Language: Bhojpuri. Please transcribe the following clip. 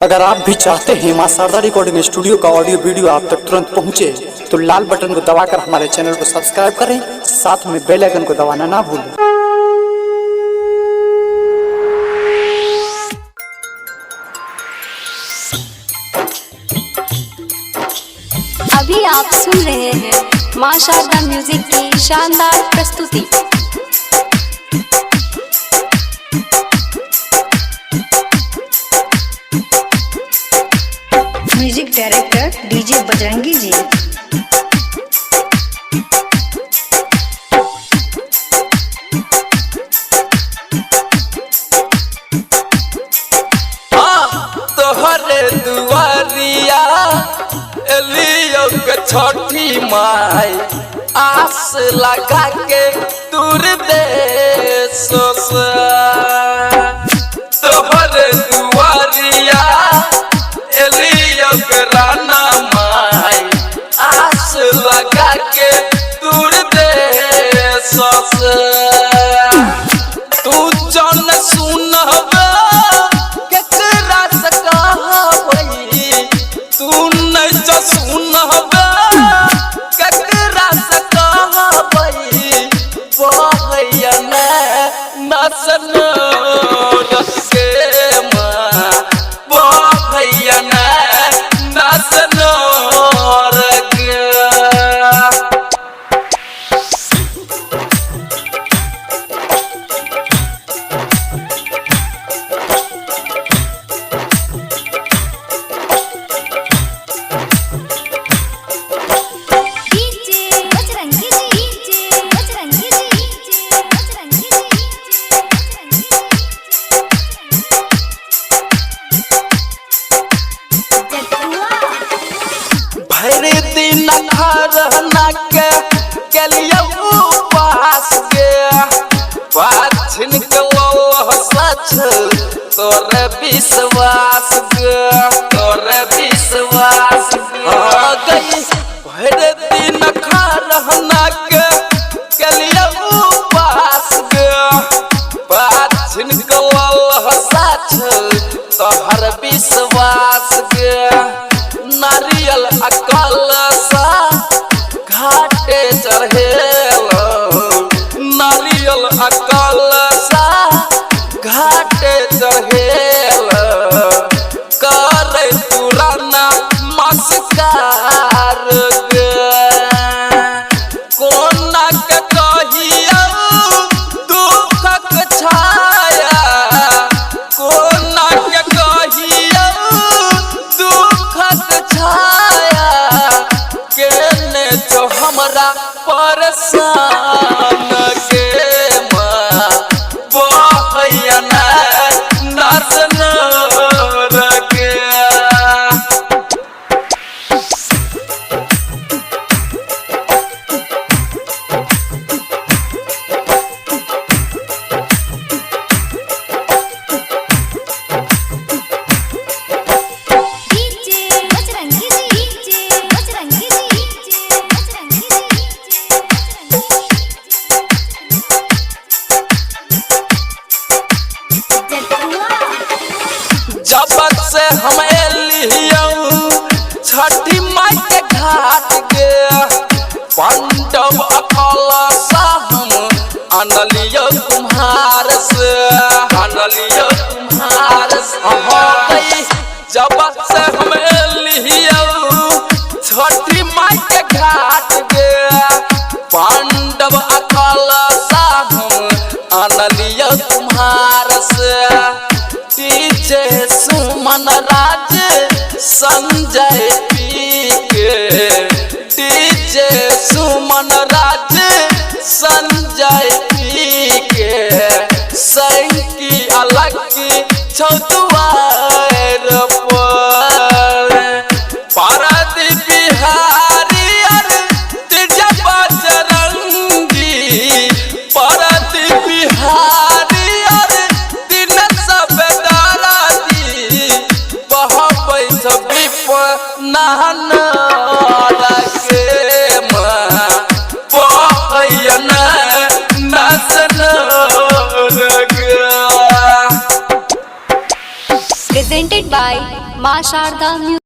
अगर आप भी चाहते हैं मां शारदा रिकॉर्डिंग स्टूडियो का ऑडियो वीडियो आप तक तुरंत पहुंचे तो लाल बटन को दबाकर हमारे चैनल को सब्सक्राइब करें, साथ में बेल आइकन को दबाना ना भूलें। अभी आप सुन रहे हैं मां शारदा म्यूजिक की शानदार प्रस्तुति। म्यूजिक डायरेक्टर डीजे बजरंगी जी। तोहरे दुआरिया एलियो के छठी माई आस लगा के दूर देश से तोहरे दुआरिया एलियो के राना माई आस लगा के दूर देश से तू जन सुनबे तू नहीं जो सुनबे ककरा से कहबई बहैया नसन रखे माँ बहैया नसन रखे। भर दिन खरना के लिए उपास गया पाछिन के सच तोरे विश्वास गया तोरे विश्वास गई भर दिन खरना के लिए उपास गया पाछिन के सच तोहर विश्वास गया नारियल अकल सा घाटे चढ़ेल नारियल अकल सा घाटे चढ़ेल करे पुराना मस्कार कोना के कहिया दुखक छाया कोना के कहिया दुखक छाया केने जो हमरा परेशान के माँ बहैया नसन रखे। जब से हम एलियो छठी माई के घाट गया पंडव अकल सा हम अनलियो तुम्हार से अनलियो तुम्हार से जब से हम एलियो छठी माई के घाट गया पंडव अकल सा हम अनलियो तुम्हार से डीजे सुमन राज संजय पी के डीजे सुमन राज संजय पी के सैकी अलग छौतुआर पारद बिहारी तेजा बजरंगी पारद बिहारी दिन सब नहन रखे माँ बहैया नसन रखे। Presented by माँ शारदा म्यूजिक।